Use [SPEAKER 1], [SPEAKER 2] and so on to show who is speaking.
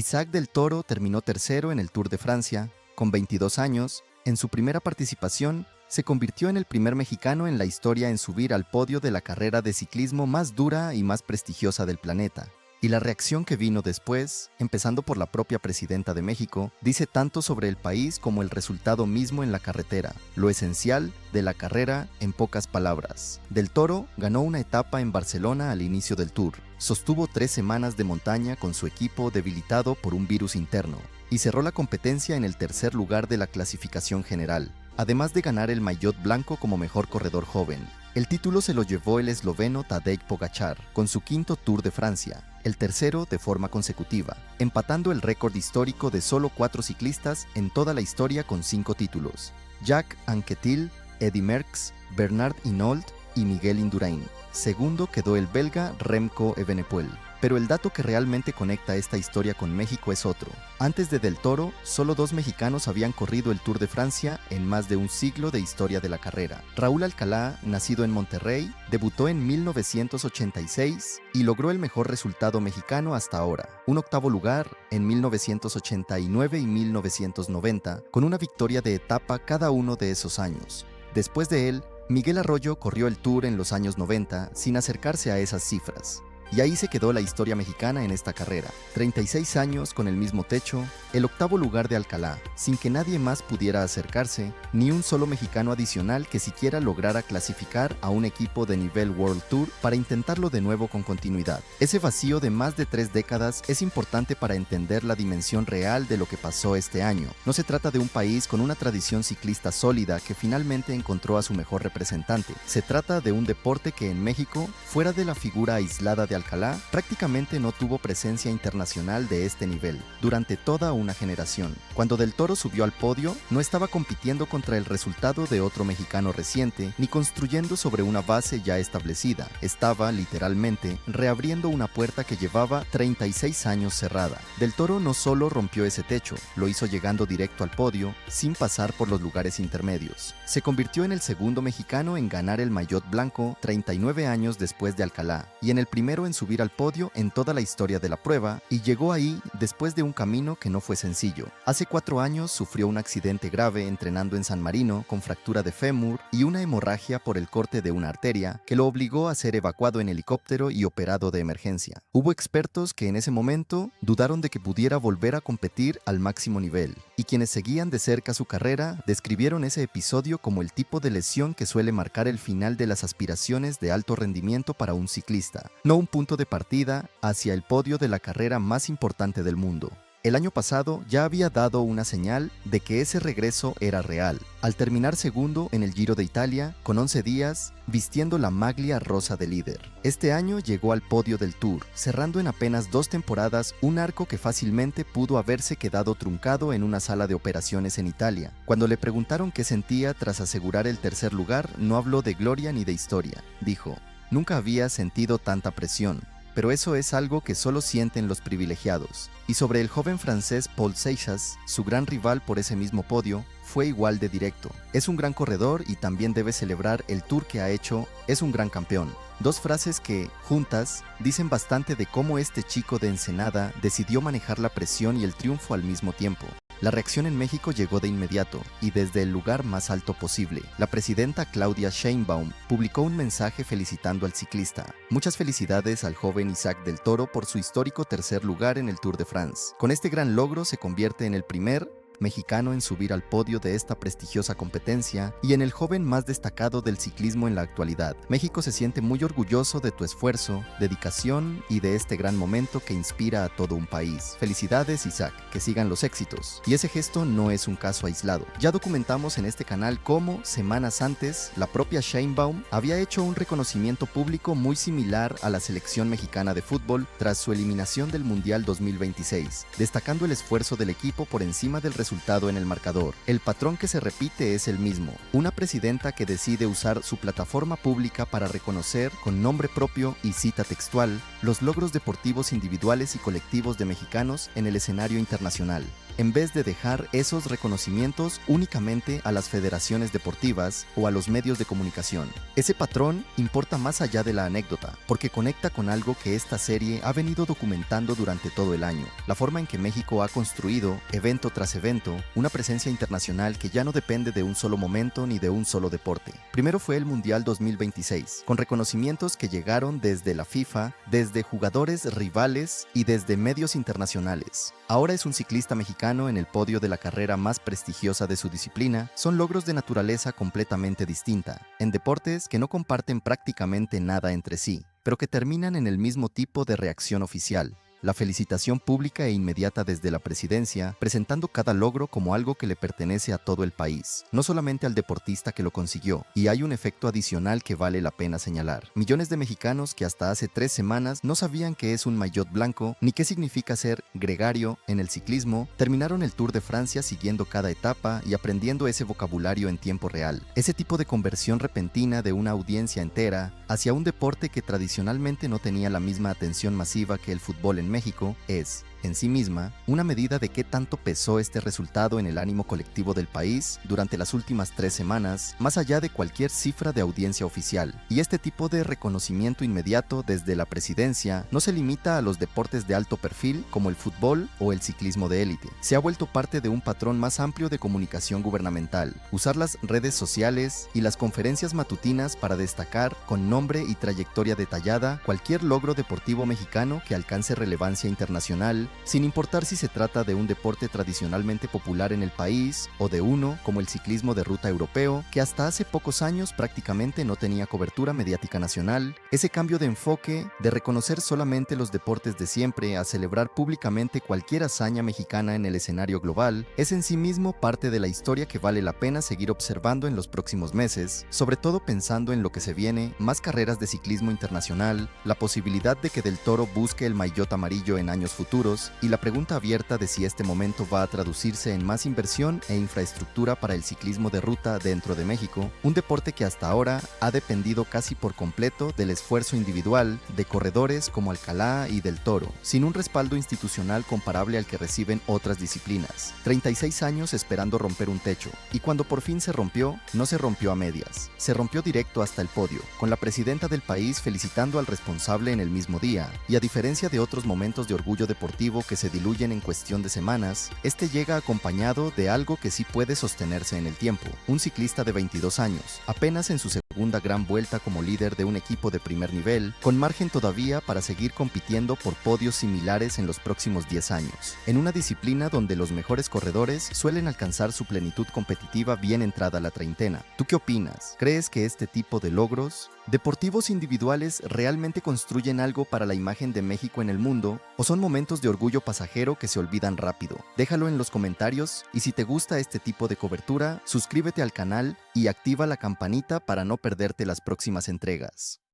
[SPEAKER 1] Isaac del Toro terminó tercero en el Tour de Francia. Con 22 años, en su primera participación, se convirtió en el primer mexicano en la historia en subir al podio de la carrera de ciclismo más dura y más prestigiosa del planeta. Y la reacción que vino después, empezando por la propia presidenta de México, dice tanto sobre el país como el resultado mismo en la carretera. Lo esencial de la carrera en pocas palabras. Del Toro ganó una etapa en Barcelona al inicio del Tour. Sostuvo 3 semanas de montaña con su equipo debilitado por un virus interno y cerró la competencia en el tercer lugar de la clasificación general, además de ganar el maillot blanco como mejor corredor joven. El título se lo llevó el esloveno Tadej Pogačar, con su quinto Tour de Francia, el tercero de forma consecutiva, empatando el récord histórico de solo 4 ciclistas en toda la historia con 5 títulos: Jacques Anquetil, Eddy Merckx, Bernard Hinault y Miguel Indurain. Segundo quedó el belga Remco Evenepoel. Pero el dato que realmente conecta esta historia con México es otro. Antes de Del Toro, solo 2 mexicanos habían corrido el Tour de Francia en más de un siglo de historia de la carrera. Raúl Alcalá, nacido en Monterrey, debutó en 1986 y logró el mejor resultado mexicano hasta ahora, un 8º lugar en 1989 y 1990, con una victoria de etapa cada uno de esos años. Después de él, Miguel Arroyo corrió el Tour en los años 90 sin acercarse a esas cifras. Y ahí se quedó la historia mexicana en esta carrera. 36 años con el mismo techo, el 8º lugar de Alcalá, sin que nadie más pudiera acercarse, ni un solo mexicano adicional que siquiera lograra clasificar a un equipo de nivel World Tour para intentarlo de nuevo con continuidad. Ese vacío de más de 3 décadas es importante para entender la dimensión real de lo que pasó este año. No se trata de un país con una tradición ciclista sólida que finalmente encontró a su mejor representante. Se trata de un deporte que en México, fuera de la figura aislada de Alcalá, prácticamente no tuvo presencia internacional de este nivel durante toda una generación. Cuando Del Toro subió al podio, no estaba compitiendo contra el resultado de otro mexicano reciente, ni construyendo sobre una base ya establecida. Estaba, literalmente, reabriendo una puerta que llevaba 36 años cerrada. Del Toro no solo rompió ese techo, lo hizo llegando directo al podio, sin pasar por los lugares intermedios. Se convirtió en el segundo mexicano en ganar el maillot blanco 39 años después de Alcalá, y en el primero en subir al podio en toda la historia de la prueba, y llegó ahí después de un camino que no fue sencillo. Hace 4 años sufrió un accidente grave entrenando en San Marino con fractura de fémur y una hemorragia por el corte de una arteria que lo obligó a ser evacuado en helicóptero y operado de emergencia. Hubo expertos que en ese momento dudaron de que pudiera volver a competir al máximo nivel, y quienes seguían de cerca su carrera describieron ese episodio como el tipo de lesión que suele marcar el final de las aspiraciones de alto rendimiento para un ciclista, no un punto de partida hacia el podio de la carrera más importante del mundo. El año pasado ya había dado una señal de que ese regreso era real, al terminar segundo en el Giro de Italia, con 11 días, vistiendo la maglia rosa de líder. Este año llegó al podio del Tour, cerrando en apenas 2 temporadas un arco que fácilmente pudo haberse quedado truncado en una sala de operaciones en Italia. Cuando le preguntaron qué sentía tras asegurar el tercer lugar, no habló de gloria ni de historia. Dijo: "Nunca había sentido tanta presión, pero eso es algo que solo sienten los privilegiados". Y sobre el joven francés Paul Seixas, su gran rival por ese mismo podio, fue igual de directo: "Es un gran corredor y también debe celebrar el Tour que ha hecho, es un gran campeón". 2 frases que, juntas, dicen bastante de cómo este chico de Ensenada decidió manejar la presión y el triunfo al mismo tiempo. La reacción en México llegó de inmediato y desde el lugar más alto posible. La presidenta Claudia Sheinbaum publicó un mensaje felicitando al ciclista. Muchas felicidades al joven Isaac del Toro por su histórico tercer lugar en el Tour de France. Con este gran logro se convierte en el primer mexicano en subir al podio de esta prestigiosa competencia y en el joven más destacado del ciclismo en la actualidad. México se siente muy orgulloso de tu esfuerzo, dedicación y de este gran momento que inspira a todo un país. Felicidades, Isaac, que sigan los éxitos. Y ese gesto no es un caso aislado. Ya documentamos en este canal cómo, semanas antes, la propia Sheinbaum había hecho un reconocimiento público muy similar a la selección mexicana de fútbol tras su eliminación del Mundial 2026, destacando el esfuerzo del equipo por encima del resultado resultado en el marcador. El patrón que se repite es el mismo: una presidenta que decide usar su plataforma pública para reconocer con nombre propio y cita textual los logros deportivos individuales y colectivos de mexicanos en el escenario internacional, en vez de dejar esos reconocimientos únicamente a las federaciones deportivas o a los medios de comunicación. Ese patrón importa más allá de la anécdota, porque conecta con algo que esta serie ha venido documentando durante todo el año: la forma en que México ha construido, evento tras evento, una presencia internacional que ya no depende de un solo momento ni de un solo deporte. Primero fue el Mundial 2026, con reconocimientos que llegaron desde la FIFA, desde jugadores rivales y desde medios internacionales. Ahora es un ciclista mexicano en el podio de la carrera más prestigiosa de su disciplina. Son logros de naturaleza completamente distinta, en deportes que no comparten prácticamente nada entre sí, pero que terminan en el mismo tipo de reacción oficial: la felicitación pública e inmediata desde la presidencia, presentando cada logro como algo que le pertenece a todo el país, no solamente al deportista que lo consiguió. Y hay un efecto adicional que vale la pena señalar: millones de mexicanos que hasta hace 3 semanas no sabían qué es un maillot blanco ni qué significa ser gregario en el ciclismo, terminaron el Tour de Francia siguiendo cada etapa y aprendiendo ese vocabulario en tiempo real. Ese tipo de conversión repentina de una audiencia entera hacia un deporte que tradicionalmente no tenía la misma atención masiva que el fútbol en México es, en sí misma, una medida de qué tanto pesó este resultado en el ánimo colectivo del país durante las últimas 3 semanas, más allá de cualquier cifra de audiencia oficial. Y este tipo de reconocimiento inmediato desde la presidencia no se limita a los deportes de alto perfil como el fútbol o el ciclismo de élite. Se ha vuelto parte de un patrón más amplio de comunicación gubernamental: usar las redes sociales y las conferencias matutinas para destacar con nombre y trayectoria detallada cualquier logro deportivo mexicano que alcance relevancia internacional, sin importar si se trata de un deporte tradicionalmente popular en el país o de uno, como el ciclismo de ruta europeo, que hasta hace pocos años prácticamente no tenía cobertura mediática nacional. Ese cambio de enfoque, de reconocer solamente los deportes de siempre a celebrar públicamente cualquier hazaña mexicana en el escenario global, es en sí mismo parte de la historia que vale la pena seguir observando en los próximos meses, sobre todo pensando en lo que se viene: más carreras de ciclismo internacional, la posibilidad de que Del Toro busque el maillot amarillo en años futuros, y la pregunta abierta de si este momento va a traducirse en más inversión e infraestructura para el ciclismo de ruta dentro de México, un deporte que hasta ahora ha dependido casi por completo del esfuerzo individual de corredores como Alcalá y Del Toro, sin un respaldo institucional comparable al que reciben otras disciplinas. 36 años esperando romper un techo, y cuando por fin se rompió, no se rompió a medias, se rompió directo hasta el podio, con la presidenta del país felicitando al responsable en el mismo día. Y a diferencia de otros momentos de orgullo deportivo que se diluyen en cuestión de semanas, este llega acompañado de algo que sí puede sostenerse en el tiempo: un ciclista de 22 años, apenas en su segunda gran vuelta como líder de un equipo de primer nivel, con margen todavía para seguir compitiendo por podios similares en los próximos 10 años, en una disciplina donde los mejores corredores suelen alcanzar su plenitud competitiva bien entrada la treintena. ¿Tú qué opinas? ¿Crees que este tipo de logros deportivos individuales realmente construyen algo para la imagen de México en el mundo, o son momentos de orgullo pasajero que se olvidan rápido? Déjalo en los comentarios, y si te gusta este tipo de cobertura, suscríbete al canal y activa la campanita para no perderte las próximas entregas.